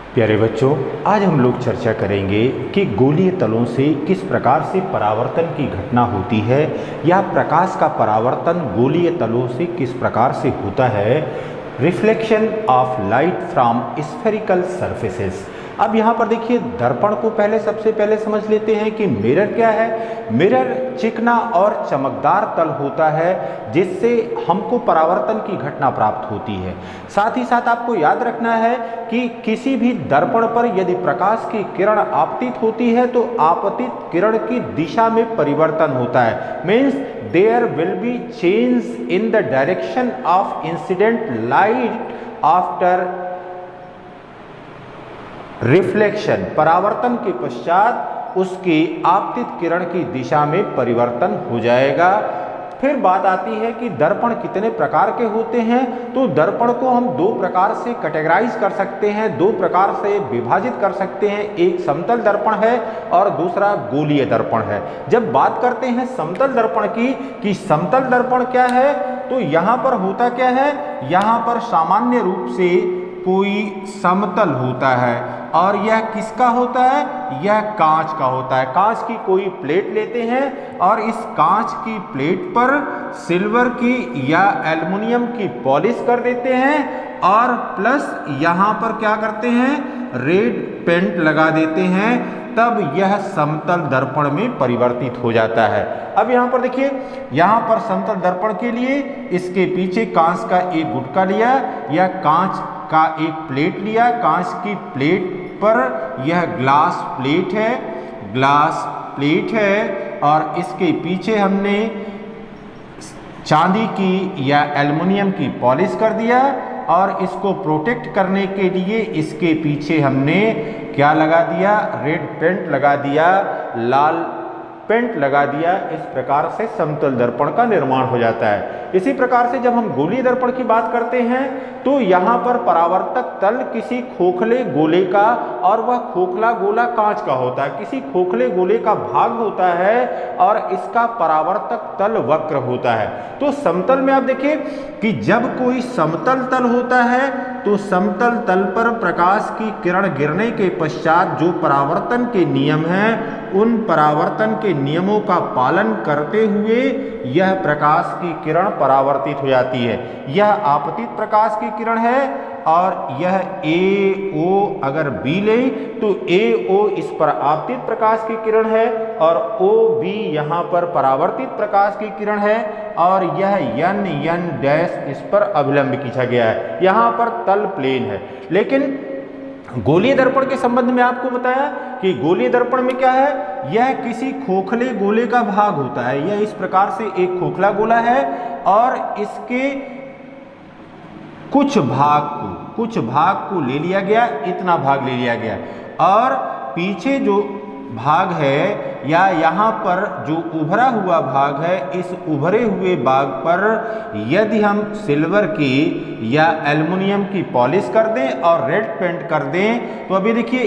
प्यारे बच्चों, आज हम लोग चर्चा करेंगे कि गोलीय तलों से किस प्रकार से परावर्तन की घटना होती है या प्रकाश का परावर्तन गोलीय तलों से किस प्रकार से होता है। Reflection of light from spherical surfaces. अब यहाँ पर देखिए, दर्पण को सबसे पहले समझ लेते हैं कि मिरर क्या है। मिरर चिकना और चमकदार तल होता है जिससे हमको परावर्तन की घटना प्राप्त होती है। साथ ही साथ आपको याद रखना है कि किसी भी दर्पण पर यदि प्रकाश की किरण आपतित होती है तो आपतित किरण की दिशा में परिवर्तन होता है। Means there will be change in the direction of incident light after reflection. परावर्तन के पश्चात उसकी आपतित किरण की दिशा में परिवर्तन हो जाएगा। फिर बात आती है कि दर्पण कितने प्रकार के होते हैं। तो दर्पण को हम दो प्रकार से कैटेगराइज कर सकते हैं, दो प्रकार से विभाजित कर सकते हैं। एक समतल दर्पण है और दूसरा गोलीय दर्पण है। जब बात करते हैं समतल दर्पण की कि समतल दर्पण क्या है, तो यहाँ पर होता क्या है, यहाँ पर सामान्य रूप से कोई समतल होता है और यह किसका होता है, यह कांच का होता है। कांच की कोई प्लेट लेते हैं और इस कांच की प्लेट पर सिल्वर की या एल्युमिनियम की पॉलिश कर देते हैं और प्लस यहाँ पर क्या करते हैं, रेड पेंट लगा देते हैं, तब यह समतल दर्पण में परिवर्तित हो जाता है। अब यहाँ पर देखिए, यहाँ पर समतल दर्पण के लिए इसके पीछे कांच का एक गुटका लिया या कांच का एक प्लेट लिया। कांच की प्लेट पर यह ग्लास प्लेट है, ग्लास प्लेट है और इसके पीछे हमने चांदी की या एल्युमिनियम की पॉलिश कर दिया और इसको प्रोटेक्ट करने के लिए इसके पीछे हमने क्या लगा दिया, रेड पेंट लगा दिया, लाल पेंट लगा दिया। इस प्रकार से समतल दर्पण का निर्माण हो जाता है। इसी प्रकार से जब हम गोलीय दर्पण की बात करते हैं तो यहाँ पर परावर्तक तल किसी खोखले गोले का और वह खोखला गोला कांच का होता है। किसी खोखले गोले का भाग होता है और इसका परावर्तक तल वक्र होता है। तो समतल में आप देखिए कि जब कोई समतल तल होता है तो समतल तल पर प्रकाश की किरण गिरने के पश्चात जो परावर्तन के नियम हैं, उन परावर्तन के नियमों का पालन करते हुए यह प्रकाश की किरण परावर्तित हो जाती है। यह आपतित प्रकाश की किरण है और यह AO अगर B ले तो AO इस पर आपतित प्रकाश की किरण है और OB यहाँ पर परावर्तित प्रकाश की किरण है और यह N डैश इस पर अभिलंब खींचा गया है। यहाँ पर तल प्लेन है। लेकिन गोलीय दर्पण के संबंध में आपको बताया कि गोलीय दर्पण में क्या है, यह किसी खोखले गोले का भाग होता है। यह इस प्रकार से एक खोखला गोला है और इसके कुछ भाग को ले लिया गया, इतना भाग ले लिया गया और पीछे जो भाग है या यहाँ पर जो उभरा हुआ भाग है, इस उभरे हुए भाग पर यदि हम सिल्वर की या एल्युमिनियम की पॉलिश कर दें और रेड पेंट कर दें तो अभी देखिए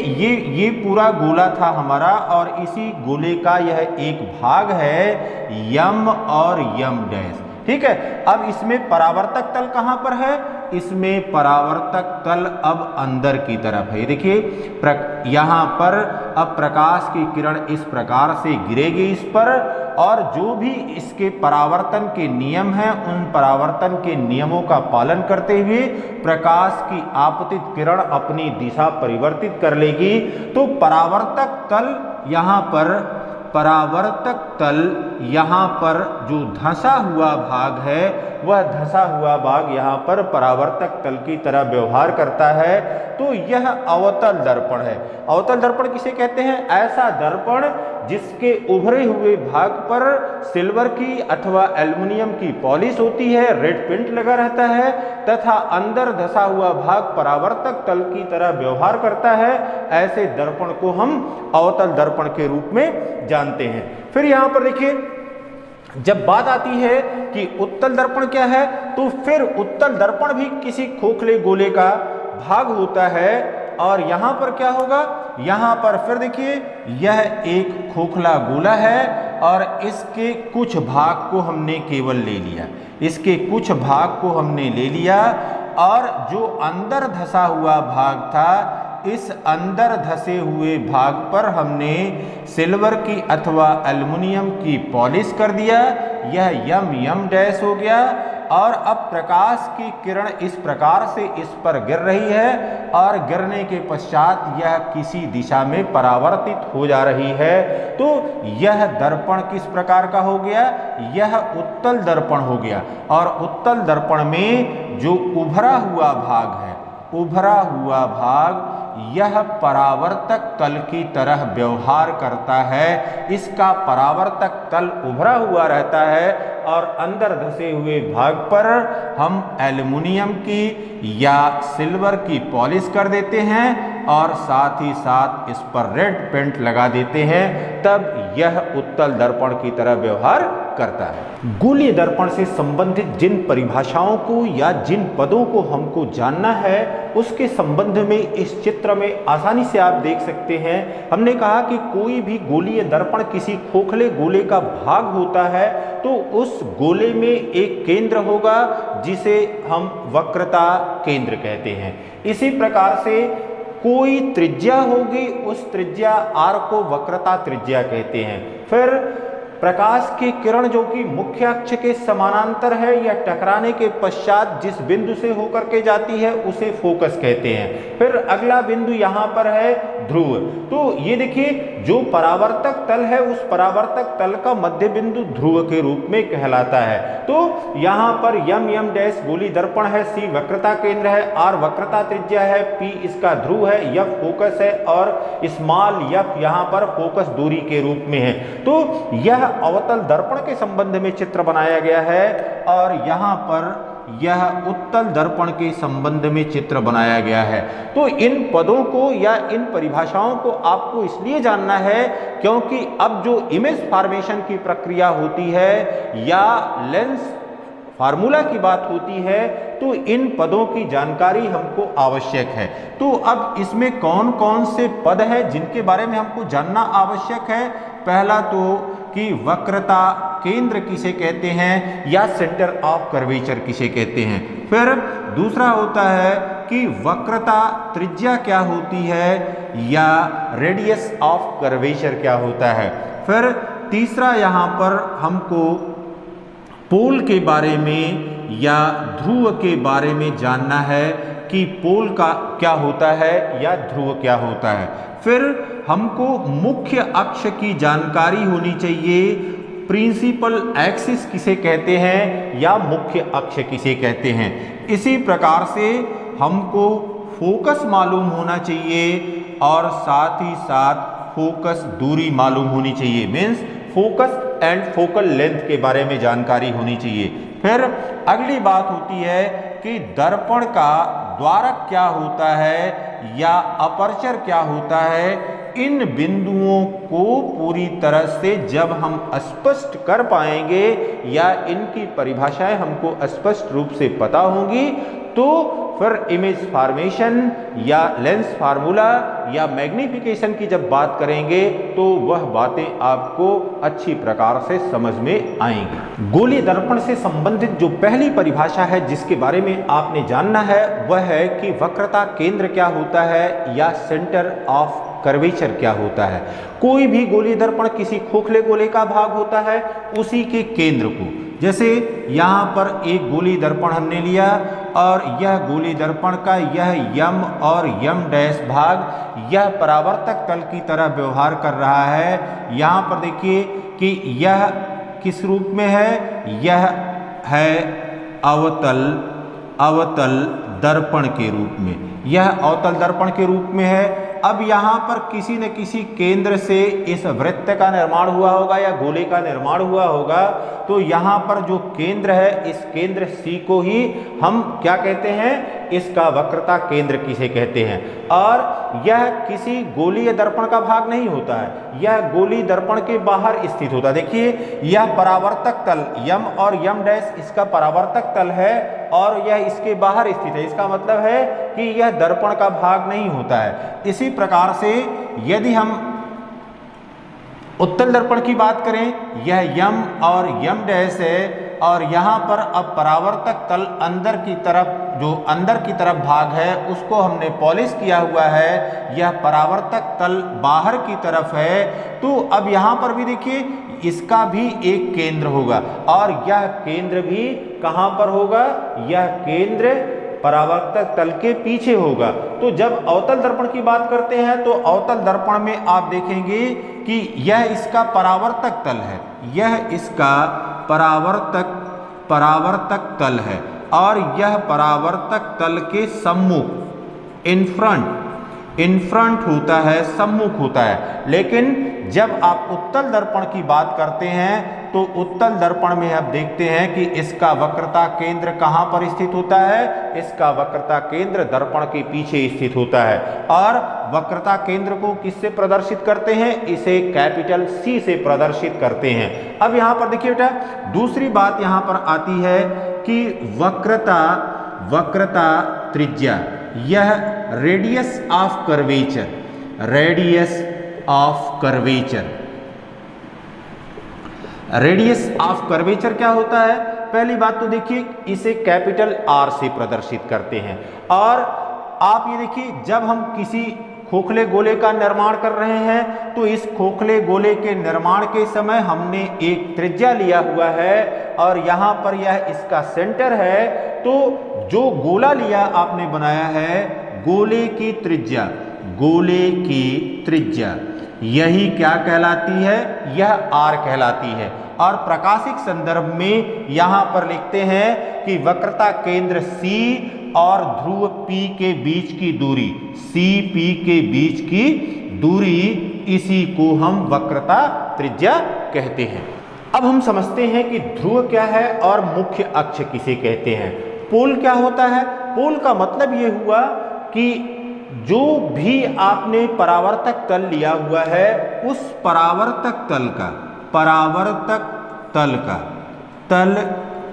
ये पूरा गोला था हमारा और इसी गोले का यह एक भाग है यम और यम डैश। ठीक है। अब इसमें परावर्तक तल कहाँ पर है, इसमें परावर्तक तल अब अंदर की तरफ है। देखिए यहाँ पर अब प्रकाश की किरण इस प्रकार से गिरेगी इस पर और जो भी इसके परावर्तन के नियम हैं, उन परावर्तन के नियमों का पालन करते हुए प्रकाश की आपतित किरण अपनी दिशा परिवर्तित कर लेगी। तो परावर्तक तल यहाँ पर जो धंसा हुआ भाग है, वह धंसा हुआ भाग यहाँ पर परावर्तक तल की तरह व्यवहार करता है। तो यह अवतल दर्पण है। अवतल दर्पण किसे कहते हैं, ऐसा दर्पण जिसके उभरे हुए भाग पर सिल्वर की अथवा एल्युमिनियम की पॉलिश होती है, रेड पेंट लगा रहता है तथा अंदर धंसा हुआ भाग परावर्तक तल की तरह व्यवहार करता है। ऐसे दर्पण को हम अवतल दर्पण के रूप में जानते हैं। फिर यहाँ पर देखिए, जब बात आती है कि उत्तल दर्पण क्या है, तो फिर उत्तल दर्पण भी किसी खोखले गोले का भाग होता है और यहाँ पर क्या होगा, यहाँ पर फिर देखिए यह एक खोखला गोला है और इसके कुछ भाग को हमने केवल ले लिया, इसके कुछ भाग को हमने ले लिया और जो अंदर धंसा हुआ भाग था इस अंदर धसे हुए भाग पर हमने सिल्वर की अथवा एल्युमिनियम की पॉलिश कर दिया, यह यम डैश हो गया। और अब प्रकाश की किरण इस प्रकार से इस पर गिर रही है और गिरने के पश्चात यह किसी दिशा में परावर्तित हो जा रही है। तो यह दर्पण किस प्रकार का हो गया, यह उत्तल दर्पण हो गया। और उत्तल दर्पण में जो उभरा हुआ भाग है, उभरा हुआ भाग यह परावर्तक तल की तरह व्यवहार करता है। इसका परावर्तक तल उभरा हुआ रहता है और अंदर धसे हुए भाग पर हम एल्युमिनियम की या सिल्वर की पॉलिश कर देते हैं और साथ ही साथ इस पर रेड पेंट लगा देते हैं, तब यह उत्तल दर्पण की तरह व्यवहार करता है। गोलीय दर्पण से संबंधित जिन परिभाषाओं को या जिन पदों को हमको जानना है उसके संबंध में इस चित्र में आसानी से आप देख सकते हैं। हमने कहा कि कोई भी गोलीय दर्पण किसी खोखले गोले का भाग होता है तो उस गोले में एक केंद्र होगा जिसे हम वक्रता केंद्र कहते हैं। इसी प्रकार से कोई त्रिज्या होगी, उस त्रिज्या R को वक्रता त्रिज्या कहते हैं। फिर प्रकाश की किरण जो कि मुख्य अक्ष के समानांतर है या टकराने के पश्चात जिस बिंदु से होकर के जाती है उसे फोकस कहते हैं। फिर अगला बिंदु यहाँ पर है ध्रुव। तो ये देखिए जो परावर्तक तल है उस परावर्तक तल का मध्य बिंदु ध्रुव के रूप में कहलाता है। तो यहाँ पर यम डैश गोली दर्पण है, C वक्रता केंद्र है, R वक्रता त्रिज्या है, P इसका ध्रुव है, F फोकस है और स्मॉल f यहाँ पर फोकस दूरी के रूप में है। तो यह अवतल दर्पण के संबंध में चित्र बनाया गया है और यहाँ पर यह उत्तल दर्पण के संबंध में चित्र बनाया गया है। तो इन पदों को या इन परिभाषाओं को आपको इसलिए जानना है क्योंकि अब जो इमेज फॉर्मेशन की प्रक्रिया होती है या लेंस फार्मूला की बात होती है तो इन पदों की जानकारी हमको आवश्यक है। तो अब इसमें कौन कौन से पद हैं जिनके बारे में हमको जानना आवश्यक है। पहला तो कि वक्रता केंद्र किसे कहते हैं या सेंटर ऑफ कर्वेचर किसे कहते हैं। फिर दूसरा होता है कि वक्रता त्रिज्या क्या होती है या रेडियस ऑफ कर्वेचर क्या होता है। फिर तीसरा यहाँ पर हमको पोल के बारे में या ध्रुव के बारे में जानना है कि पोल का क्या होता है या ध्रुव क्या होता है। फिर हमको मुख्य अक्ष की जानकारी होनी चाहिए, प्रिंसिपल एक्सिस किसे कहते हैं या मुख्य अक्ष किसे कहते हैं। इसी प्रकार से हमको फोकस मालूम होना चाहिए और साथ ही साथ फोकस दूरी मालूम होनी चाहिए, means focus and focal length के बारे में जानकारी होनी चाहिए। फिर अगली बात होती है कि दर्पण का द्वारक क्या होता है या अपर्चर क्या होता है। इन बिंदुओं को पूरी तरह से जब हम स्पष्ट कर पाएंगे या इनकी परिभाषाएं हमको स्पष्ट रूप से पता होंगी तो फिर इमेज फॉर्मेशन या लेंस फार्मूला या मैग्निफिकेशन की जब बात करेंगे तो वह बातें आपको अच्छी प्रकार से समझ में आएंगी। गोलीय दर्पण से संबंधित जो पहली परिभाषा है जिसके बारे में आपने जानना है वह है कि वक्रता केंद्र क्या होता है या सेंटर ऑफ कर्वेचर क्या होता है। कोई भी गोलीय दर्पण किसी खोखले गोले का भाग होता है, उसी के केंद्र को, जैसे यहाँ पर एक गोलीय दर्पण हमने लिया और यह गोलीय दर्पण का यह यम और यम डैश भाग यह परावर्तक तल की तरह व्यवहार कर रहा है। यहाँ पर देखिए कि यह किस रूप में है, यह है अवतल दर्पण के रूप में, यह अवतल दर्पण के रूप में है। अब यहाँ पर किसी न किसी केंद्र से इस वृत्त का निर्माण हुआ होगा या गोले का निर्माण हुआ होगा। तो यहाँ पर जो केंद्र है इस केंद्र C को ही हम क्या कहते हैं, इसका वक्रता केंद्र किसे कहते हैं। और यह किसी गोलीय दर्पण का भाग नहीं होता है, यह गोलीय दर्पण के बाहर स्थित होता है। देखिए यह परावर्तक तल यम और यम डैश इसका परावर्तक तल है और यह इसके बाहर स्थित है। इसका मतलब है कि यह दर्पण का भाग नहीं होता है। इसी प्रकार से यदि हम उत्तल दर्पण की बात करें, यह यम और यम डैश है और यहाँ पर अब परावर्तक तल अंदर की तरफ, जो अंदर की तरफ भाग है उसको हमने पॉलिश किया हुआ है, यह परावर्तक तल बाहर की तरफ है। तो अब यहाँ पर भी देखिए इसका भी एक केंद्र होगा और यह केंद्र भी कहाँ पर होगा, यह केंद्र परावर्तक तल के पीछे होगा। तो जब अवतल दर्पण की बात करते हैं तो अवतल दर्पण में आप देखेंगे कि यह इसका परावर्तक तल है, यह इसका परावर्तक तल है और यह परावर्तक तल के सम्मुख इन फ्रंट होता है, सम्मुख होता है। लेकिन जब आप उत्तल दर्पण की बात करते हैं तो उत्तल दर्पण में आप देखते हैं कि इसका वक्रता केंद्र कहाँ पर स्थित होता है, इसका वक्रता केंद्र दर्पण के पीछे स्थित होता है। और वक्रता केंद्र को किससे प्रदर्शित करते हैं, इसे कैपिटल C से प्रदर्शित करते हैं। अब यहाँ पर देखिए बेटा दूसरी बात यहाँ पर आती है कि वक्रता त्रिज्या, यह रेडियस ऑफ कर्वेचर क्या होता है। पहली बात तो देखिए इसे कैपिटल R से प्रदर्शित करते हैं। और आप ये देखिए जब हम किसी खोखले गोले का निर्माण कर रहे हैं तो इस खोखले गोले के निर्माण के समय हमने एक त्रिज्या लिया हुआ है और यहाँ पर यह इसका सेंटर है। तो जो गोला लिया आपने बनाया है, गोले की त्रिज्या यही क्या कहलाती है, यह R कहलाती है। और प्रकाशिक संदर्भ में यहाँ पर लिखते हैं कि वक्रता केंद्र C और ध्रुव P के बीच की दूरी, CP के बीच की दूरी, इसी को हम वक्रता त्रिज्या कहते हैं। अब हम समझते हैं कि ध्रुव क्या है और मुख्य अक्ष किसे कहते हैं। पोल क्या होता है, पोल का मतलब ये हुआ कि जो भी आपने परावर्तक तल लिया हुआ है उस परावर्तक तल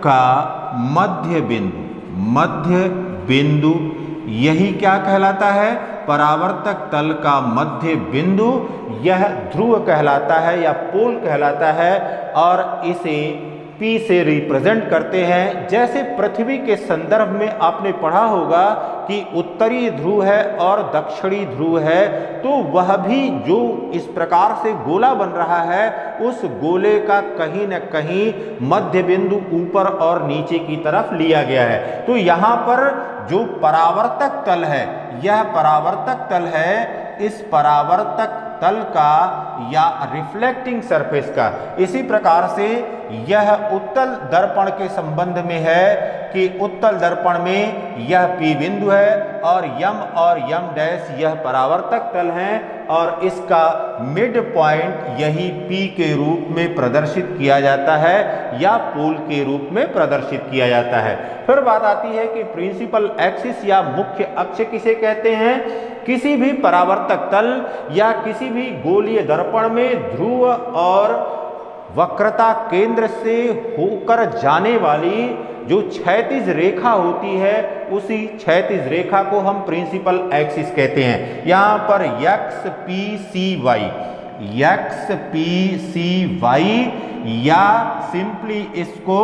का मध्य बिंदु यही क्या कहलाता है, परावर्तक तल का मध्य बिंदु, यह ध्रुव कहलाता है या पोल कहलाता है। और इसे P से रिप्रेजेंट करते हैं। जैसे पृथ्वी के संदर्भ में आपने पढ़ा होगा कि उत्तरी ध्रुव है और दक्षिणी ध्रुव है, तो वह भी जो इस प्रकार से गोला बन रहा है उस गोले का कहीं न कहीं मध्य बिंदु ऊपर और नीचे की तरफ लिया गया है। तो यहाँ पर जो परावर्तक तल है, यह परावर्तक तल है, इस परावर्तक तल का या रिफ्लेक्टिंग सरफेस का। इसी प्रकार से यह उत्तल दर्पण के संबंध में है कि उत्तल दर्पण में यह P बिंदु है और यम डैश यह परावर्तक तल है और इसका मिड पॉइंट यही P के रूप में प्रदर्शित किया जाता है या पोल के रूप में प्रदर्शित किया जाता है। फिर बात आती है कि प्रिंसिपल एक्सिस या मुख्य अक्ष किसे कहते हैं। किसी भी परावर्तक तल या किसी भी गोलीय दर्पण में ध्रुव और वक्रता केंद्र से होकर जाने वाली जो क्षैतिज रेखा होती है, उसी क्षैतिज रेखा को हम प्रिंसिपल एक्सिस कहते हैं। यहाँ पर एक्स पी सी वाई या सिंपली इसको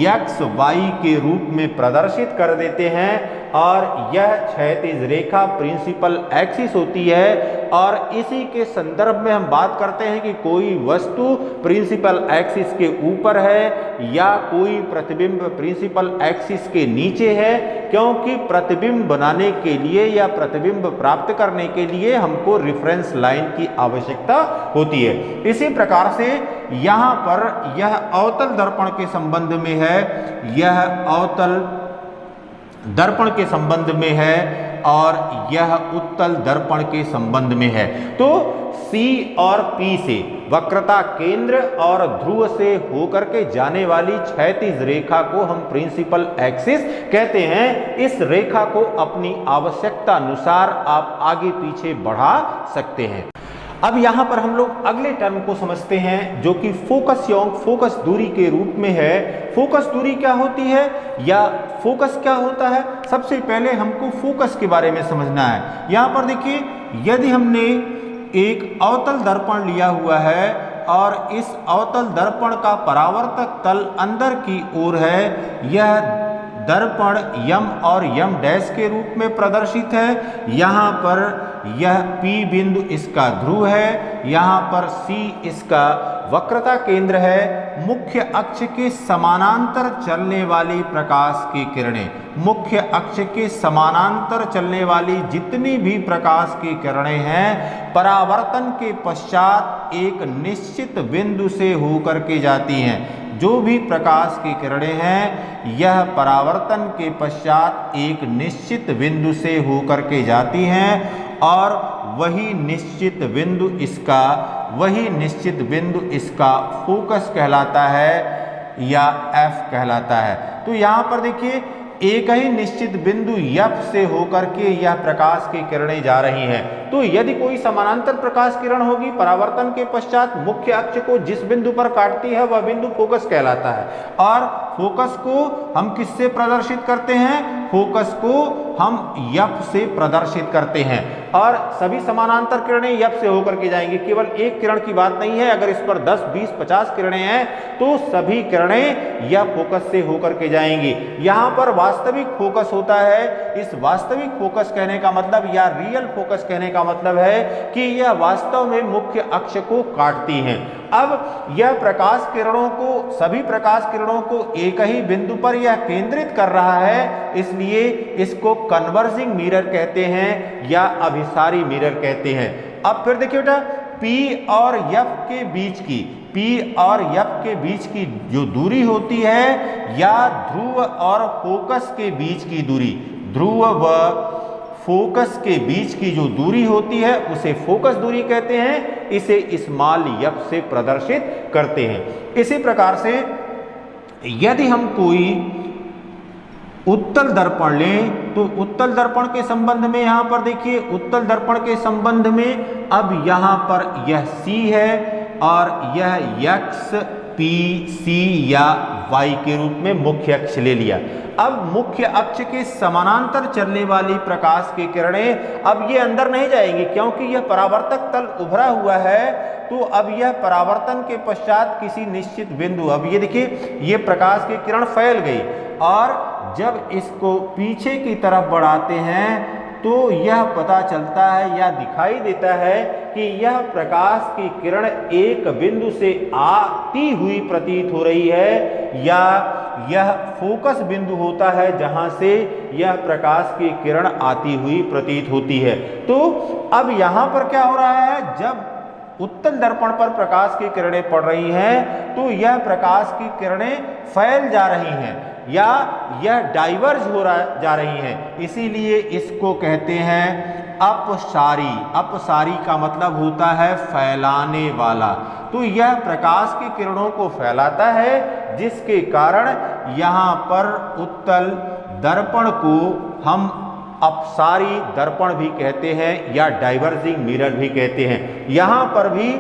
एक्स वाई के रूप में प्रदर्शित कर देते हैं और यह क्षैतिज रेखा प्रिंसिपल एक्सिस होती है। और इसी के संदर्भ में हम बात करते हैं कि कोई वस्तु प्रिंसिपल एक्सिस के ऊपर है या कोई प्रतिबिंब प्रिंसिपल एक्सिस के नीचे है, क्योंकि प्रतिबिंब बनाने के लिए या प्रतिबिंब प्राप्त करने के लिए हमको रेफरेंस लाइन की आवश्यकता होती है। इसी प्रकार से यहाँ पर यह अवतल दर्पण के संबंध में है, यह अवतल दर्पण के संबंध में है और यह उत्तल दर्पण के संबंध में है। तो C और P से वक्रता केंद्र और ध्रुव से होकर के जाने वाली क्षैतिज रेखा को हम प्रिंसिपल एक्सिस कहते हैं। इस रेखा को अपनी आवश्यकता अनुसार आप आगे पीछे बढ़ा सकते हैं। अब यहाँ पर हम लोग अगले टर्म को समझते हैं जो कि फोकस योंग फोकस दूरी के रूप में है। फोकस दूरी क्या होती है या फोकस क्या होता है, सबसे पहले हमको फोकस के बारे में समझना है। यहाँ पर देखिए, यदि हमने एक अवतल दर्पण लिया हुआ है और इस अवतल दर्पण का परावर्तक तल अंदर की ओर है। यह दर्पण यम और यम डैश के रूप में प्रदर्शित है। यहाँ पर यह P बिंदु इसका ध्रुव है, यहाँ पर C इसका वक्रता केंद्र है। मुख्य अक्ष के समानांतर चलने वाली प्रकाश की किरणें, मुख्य अक्ष के समानांतर चलने वाली जितनी भी प्रकाश की किरणें हैं, परावर्तन के पश्चात एक निश्चित बिंदु से होकर के जाती हैं। जो भी प्रकाश की किरणें हैं, यह परावर्तन के पश्चात एक निश्चित बिंदु से होकर के जाती हैं और वही निश्चित बिंदु इसका फोकस कहलाता है या F कहलाता है। तो यहाँ पर देखिए एक ही निश्चित बिंदु F से होकर के यह प्रकाश की किरणें जा रही हैं। तो यदि कोई समानांतर प्रकाश किरण होगी, परावर्तन के पश्चात मुख्य अक्ष को जिस बिंदु पर काटती है वह बिंदु फोकस कहलाता है। और फोकस को हम किससे प्रदर्शित करते हैं? फोकस को हम F से प्रदर्शित करते हैं और सभी समानांतर किरणें F से होकर के जाएंगी। केवल एक किरण की बात नहीं है, अगर इस पर 10, 20, 50 किरणें हैं तो सभी किरणें यह फोकस से होकर के जाएंगी। यहाँ पर वास्तविक फोकस होता है। इस वास्तविक फोकस कहने का मतलब या रियल फोकस कहने का मतलब है कि यह वास्तव में मुख्य अक्ष को काटती हैं। अब यह प्रकाश किरणों को, सभी प्रकाश किरणों को एक ही बिंदु पर यह केंद्रित कर रहा है, इसलिए इसको कन्वर्जिंग मिरर कहते हैं या अभिसारी मिरर कहते हैं। अब फिर देखिए बेटा, P और F के बीच की जो दूरी होती है या ध्रुव और फोकस के बीच की दूरी, ध्रुव व फोकस के बीच की जो दूरी होती है उसे फोकस दूरी कहते हैं। इसे स्मॉल f से प्रदर्शित करते हैं। इसी प्रकार से यदि हम कोई उत्तल दर्पण लें तो उत्तल दर्पण के संबंध में यहाँ पर देखिए, उत्तल दर्पण के संबंध में अब यहाँ पर यह C है और यह X, P, C या Y के रूप में मुख्य अक्ष ले लिया। अब मुख्य अक्ष के समानांतर चलने वाली प्रकाश की किरणें अब ये अंदर नहीं जाएंगी क्योंकि यह परावर्तक तल उभरा हुआ है। तो अब यह परावर्तन के पश्चात किसी निश्चित बिंदु, अब ये देखिए ये प्रकाश की किरण फैल गई और जब इसको पीछे की तरफ बढ़ाते हैं तो यह पता चलता है या दिखाई देता है कि यह प्रकाश की किरण एक बिंदु से आती हुई प्रतीत हो रही है या यह फोकस बिंदु होता है जहां से यह प्रकाश की किरण आती हुई प्रतीत होती है। तो अब यहां पर क्या हो रहा है, जब उत्तल दर्पण पर प्रकाश की किरणें पड़ रही हैं तो यह प्रकाश की किरणें फैल जा रही हैं या यह डाइवर्ज जा रही हैं, इसीलिए इसको कहते हैं अपसारी। अपसारी का मतलब होता है फैलाने वाला। तो यह प्रकाश की किरणों को फैलाता है जिसके कारण यहाँ पर उत्तल दर्पण को हम अपसारी दर्पण भी कहते हैं या डाइवर्जिंग मिरर भी कहते हैं। यहाँ पर भी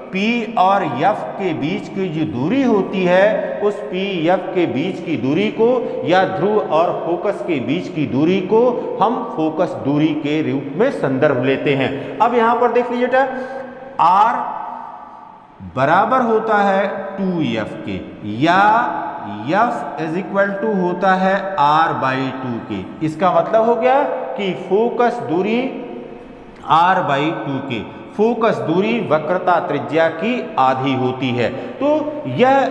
P और F के बीच की जो दूरी होती है उस P F के बीच की दूरी को या ध्रुव और फोकस के बीच की दूरी को हम फोकस दूरी के रूप में संदर्भ लेते हैं। अब यहाँ पर देख लीजिए बेटा, R बराबर होता है 2F के या F इज इक्वल टू होता है R/2 के। इसका मतलब हो गया कि फोकस दूरी R/2 के, फोकस दूरी वक्रता त्रिज्या की आधी होती है। तो यह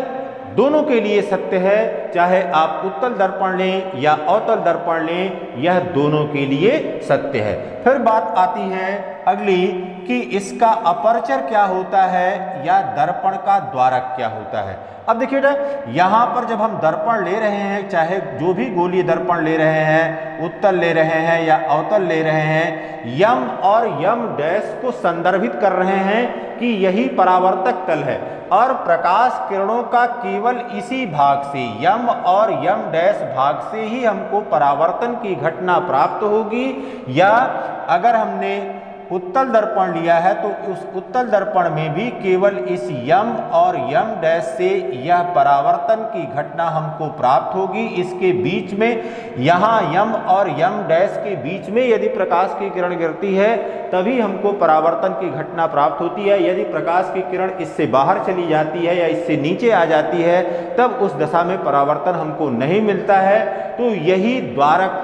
दोनों के लिए सत्य है, चाहे आप उत्तल दर्पण लें या अवतल दर्पण लें, यह दोनों के लिए सत्य है। फिर बात आती है अगली कि इसका अपर्चर क्या होता है या दर्पण का द्वारक क्या होता है। अब देखिए बेटा, यहाँ पर जब हम दर्पण ले रहे हैं, चाहे जो भी गोलीय दर्पण ले रहे हैं, उत्तल ले रहे हैं या अवतल ले रहे हैं, यम और यम डैश को संदर्भित कर रहे हैं कि यही परावर्तक तल है और प्रकाश किरणों का केवल इसी भाग से, यम और यम डैश भाग से ही हमको परावर्तन की घटना प्राप्त होगी। या अगर हमने उत्तल दर्पण लिया है तो उस उत्तल दर्पण में भी केवल इस यम और यम डैश से यह परावर्तन की घटना हमको प्राप्त होगी। इसके बीच में यहाँ यम और यम डैश के बीच में यदि प्रकाश की किरण गिरती है तभी हमको परावर्तन की घटना प्राप्त होती है। यदि प्रकाश की किरण इससे बाहर चली जाती है या इससे नीचे आ जाती है तब उस दशा में परावर्तन हमको नहीं मिलता है। तो यही द्वारक